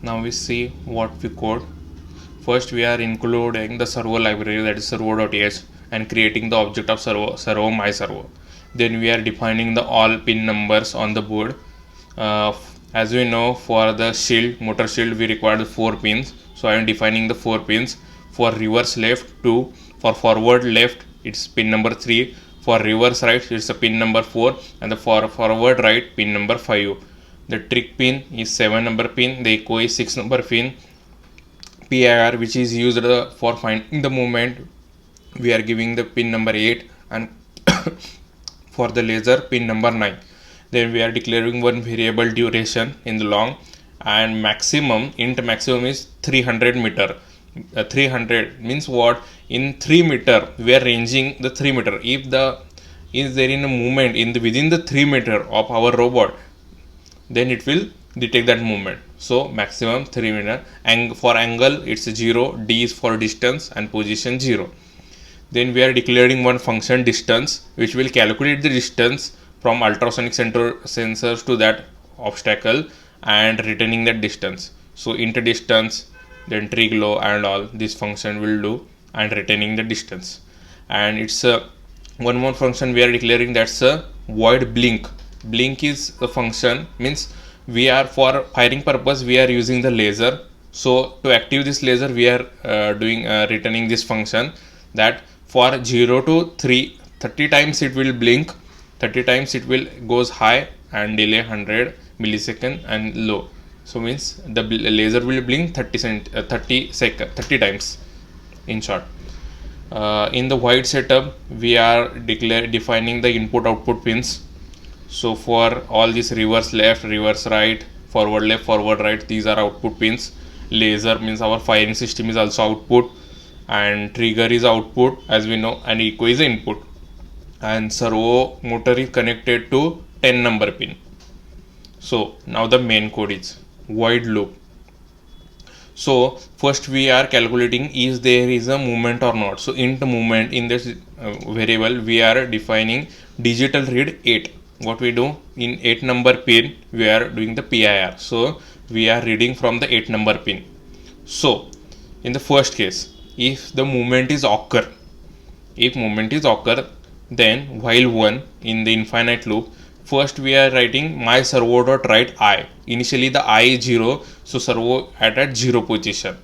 Now we see what we code. First we are including the servo library, that is servo.h, and creating the object of servo my servo. Then we are defining the all pin numbers on the board. As we know, for the shield, motor shield, we require the 4 pins. So I am defining the 4 pins. For reverse left 2, for forward left it's pin number 3, for reverse right it's a pin number 4, and the for forward right pin number 5. The trick pin is 7 number pin, the echo is 6 number pin. PIR, which is used for finding the movement, we are giving the pin number 8, and for the laser pin number 9. Then we are declaring one variable duration in the long, and maximum int maximum is 300 meter. 300 means what? In 3 meter we are ranging the 3 meter. If the is there in a movement in the within the 3 meter of our robot, then it will detect that movement. So maximum 3 meter. And for angle it's 0, d is for distance, and position 0. Then we are declaring one function distance, which will calculate the distance from ultrasonic sensors to that obstacle and returning that distance. So int distance, then trig low, and all this function will do, and retaining the distance. And it's one more function we are declaring, that's a void blink. Blink is a function, means we are for firing purpose we are using the laser. So to active this laser we are returning this function, that for 0 to 3, 30 times it will blink, 30 times it will goes high and delay 100 millisecond and low. So means the laser will blink 30 times in short. In the void setup we are defining the input output pins. So for all this reverse left, reverse right, forward left, forward right, these are output pins. Laser means our firing system is also output, and trigger is output as we know, and echo is input, and servo motor is connected to 10 number pin. So now the main code is void loop. So first we are calculating is there is a movement or not. So int movement, in this variable we are defining digital read 8. What we do, in 8 number pin we are doing the PIR. So we are reading from the 8 number pin. So in the first case, if the movement is occur, then while 1 in the infinite loop, first we are writing my servo dot write I. Initially the I is 0, so servo at 0 position.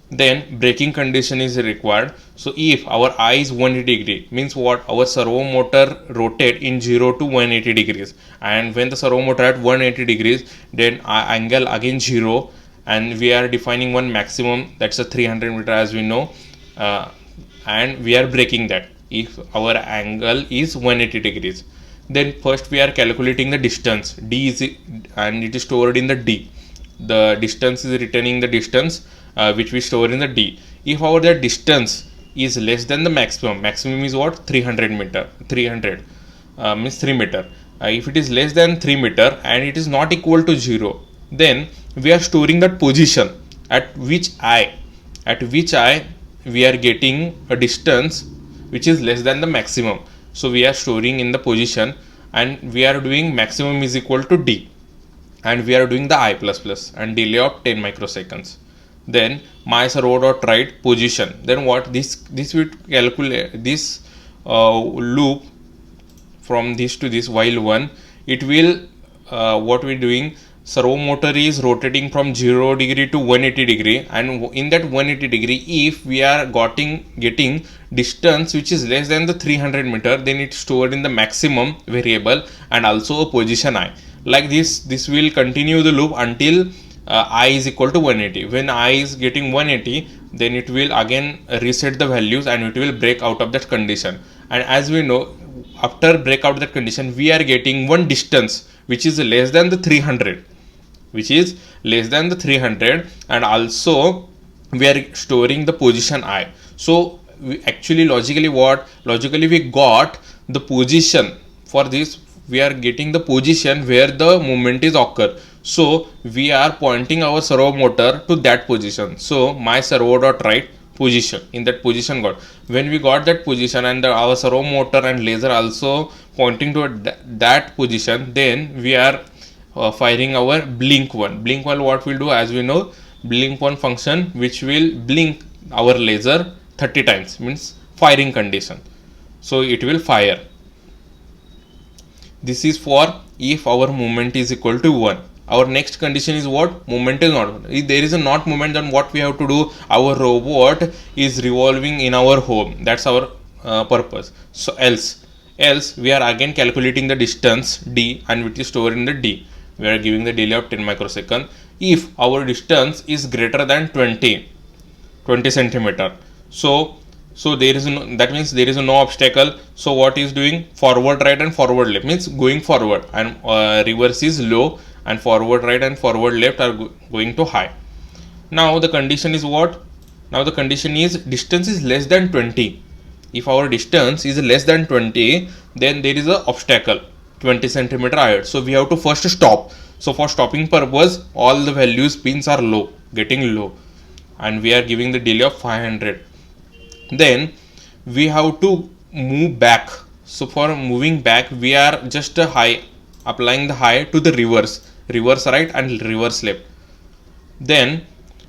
Then breaking condition is required. So if our I is 180 degree, means what? Our servo motor rotate in 0 to 180 degrees, and when the servo motor at 180 degrees, then angle again 0, and we are defining one maximum, that's a 300 meter as we know, and we are breaking that if our angle is 180 degrees. Then first we are calculating the distance, d is, and it is stored in the d. The distance is returning the distance which we store in the d. If our that distance is less than the maximum is what? 300 meter. 300 means 3 meter. If it is less than 3 meter and it is not equal to 0, then we are storing that position at which I we are getting a distance which is less than the maximum. So we are storing in the position, and we are doing maximum is equal to d, and we are doing the I++ and delay of 10 microseconds. Then my servo dot write position. Then what? This will calculate this loop from this to this while 1. It will what we doing, servo motor is rotating from 0 degree to 180 degree, and in that 180 degree if we are getting distance which is less than the 300 meter, then it's stored in the maximum variable and also a position I. Like this will continue the loop until I is equal to 180. When I is getting 180, then it will again reset the values and it will break out of that condition. And as we know, after break out that condition, we are getting one distance which is less than the 300, and also we are storing the position I. So we actually logically we got the position. For this we are getting the position where the movement is occur. So we are pointing our servo motor to that position. So my servo dot write position, in that position got. When we got that position and our servo motor and laser also pointing to that position, then we are firing our blink one. What we'll do, as we know, blink one function which will blink our laser 30 times, means firing condition. So it will fire. This is for if our movement is equal to 1. Our next condition is what? Movement is not 1. If there is a not movement, then what we have to do? Our robot is revolving in our home. That's our purpose. So else we are again calculating the distance d, and which is stored in the d. We are giving the delay of 10 microseconds. If our distance is greater than 20 centimeter, so there is no, that means there is no obstacle. So what is doing? Forward right and forward left, means going forward, and reverse is low, and forward right and forward left are going to high. Now the condition is what? Now the condition is distance is less than 20. If our distance is less than 20, then there is a obstacle 20 centimeter higher. So we have to first stop. So for stopping purpose, all the values pins are low, getting low, and we are giving the delay of 500. Then we have to move back. So for moving back, we are just applying the high to the reverse right and reverse left. Then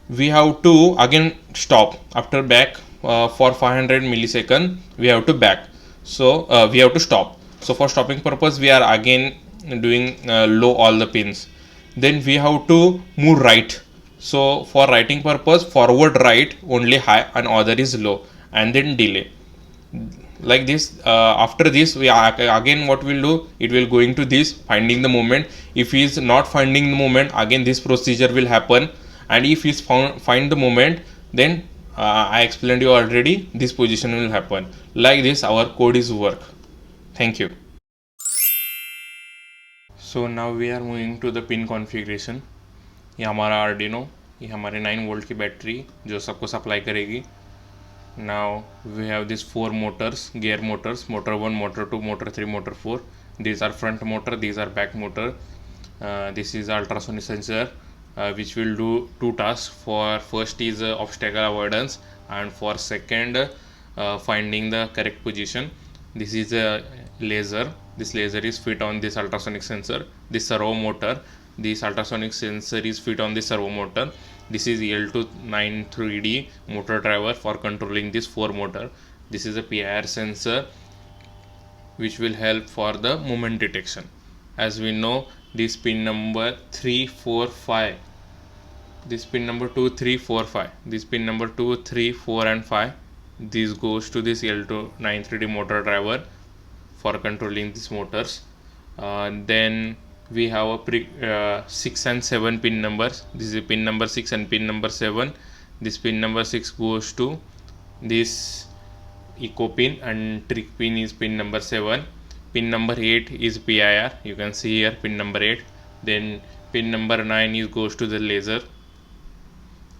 we have to again stop after back for 500 millisecond. We have to back. So we have to stop. So for stopping purpose, we are again doing low all the pins. Then we have to move right. So for writing purpose, forward right only high and other is low, and then delay like this. After this, we again what we'll do, it will going to this finding the moment. If he is not finding the moment, again this procedure will happen, and if he is find the moment, then I explained you already, this position will happen. Like this our code is work. Thank you. So now we are moving to the pin configuration. ये हमारा Arduino, ये हमारे 9 volt की battery जो सबको supply करेगी. Now we have these 4 motors, gear motors, motor 1, motor 2, motor 3, motor 4. These are front motor, these are back motor. This is ultrasonic sensor which will do 2 tasks. For first is obstacle avoidance, and for second finding the correct position. This is a laser. This laser is fit on this ultrasonic sensor. This servo motor, this ultrasonic sensor is fit on this servo motor. This is L293D motor driver for controlling this 4 motor. This is a PIR sensor which will help for the movement detection. As we know, this pin number 3, 4, 5, this pin number 2, 3, 4, 5, this pin number 2, 3, 4 and 5, this goes to this L293D motor driver for controlling these motors. Then we have a 6 and 7 pin numbers. This is pin number 6 and pin number 7. This pin number 6 goes to this echo pin, and trick pin is pin number 7. Pin number 8 is PIR, you can see here pin number 8. Then pin number 9 is goes to the laser,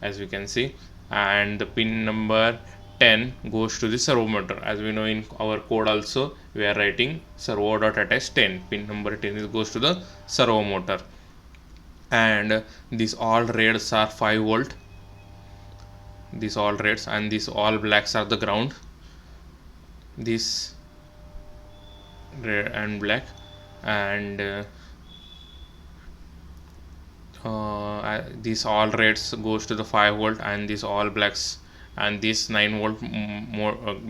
as we can see, and the pin number 10 goes to the servo motor. As we know, in our code also we are writing servo.attach 10. Pin number 10 is goes to the servo motor, and these all reds are 5 volt. These all reds, and these all blacks are the ground. This red and black, and these all reds goes to the 5 volt, and these all blacks, and this 9 volt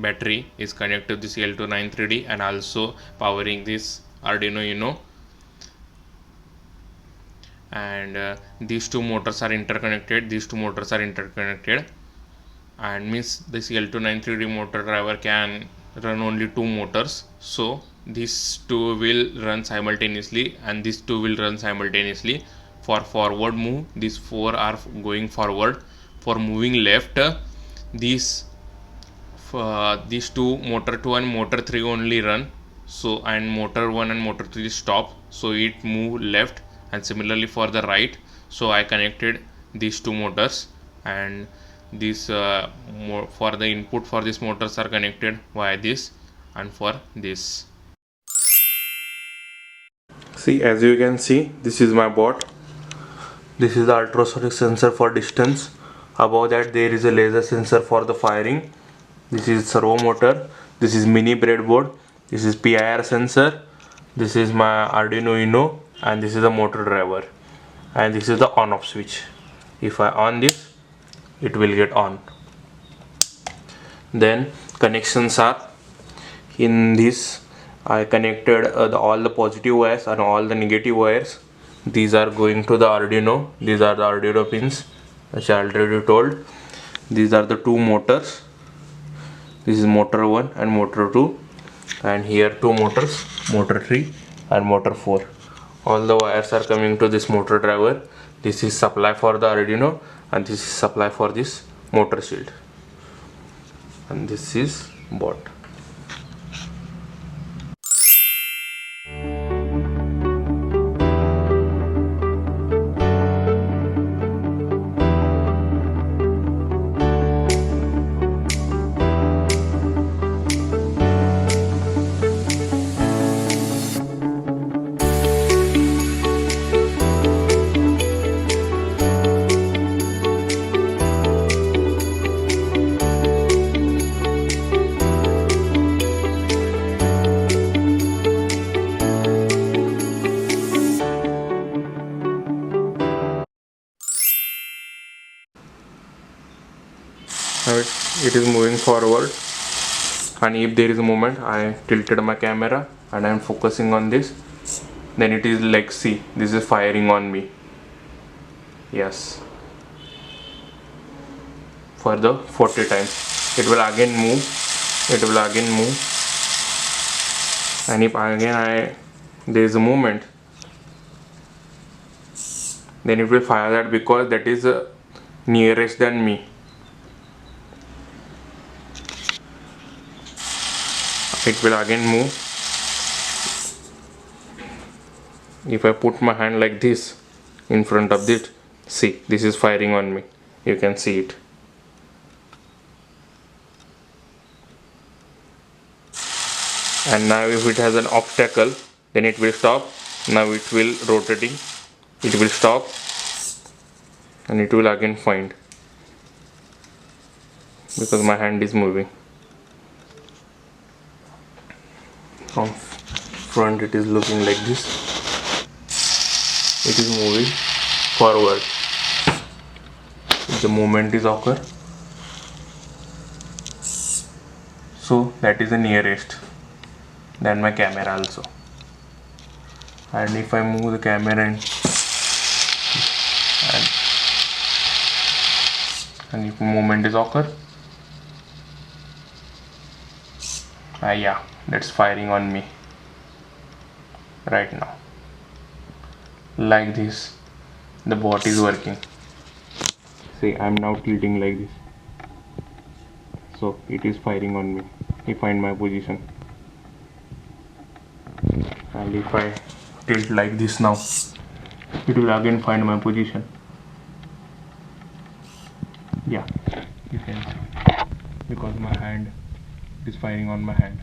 battery is connected to this L293D and also powering this Arduino Uno. And these two motors are interconnected. And means this L293D motor driver can run only 2 motors. So these 2 will run simultaneously, and these 2 will run simultaneously. For forward move, these 4 are going forward. For moving left, these 2, motor 2 and motor 3 only run. So, and motor 1 and motor 3 stop, so it move left. And similarly for the right, so I connected these 2 motors, and this for the input for these motors are connected via this, and for this. See, as you can see, this is my board. This is the ultrasonic sensor for distance. Above that there is a laser sensor for the firing. This is servo motor. This is mini breadboard. This is PIR sensor. This is my Arduino Uno, and this is the motor driver, and this is the on-off switch. If I on this, it will get on. Then connections are in this. I connected all the positive wires and all the negative wires. These are going to the Arduino. These are the Arduino pins, which I already told. These are the two motors. This is motor 1 and motor 2, and here two motors, motor 3 and motor 4. All the wires are coming to this motor driver. This is supply for the Arduino, and this is supply for this motor shield, and this is board. Now it is moving forward, and if there is a movement, I tilted my camera and I am focusing on this, then it is like, see, this is firing on me. Yes, for the 40 times. It will again move, it will again move, and if again there is a movement, then it will fire that, because that is nearest than me. It will again move. If I put my hand like this in front of it, see, this is firing on me. You can see it. And now if it has an obstacle, then it will stop. Now it will rotating. It will stop, and it will again find, because my hand is moving. From front it is looking like this. It is moving forward. The movement is occur. So that is the nearest. Then my camera also. And if I move the camera and if movement is occur, yeah, that's firing on me right now. Like this, the bot is working. See, I'm now tilting like this, so it is firing on me. I find my position, and if I tilt like this now, it will again find my position. Yeah, you can see, because my hand is firing on my hand.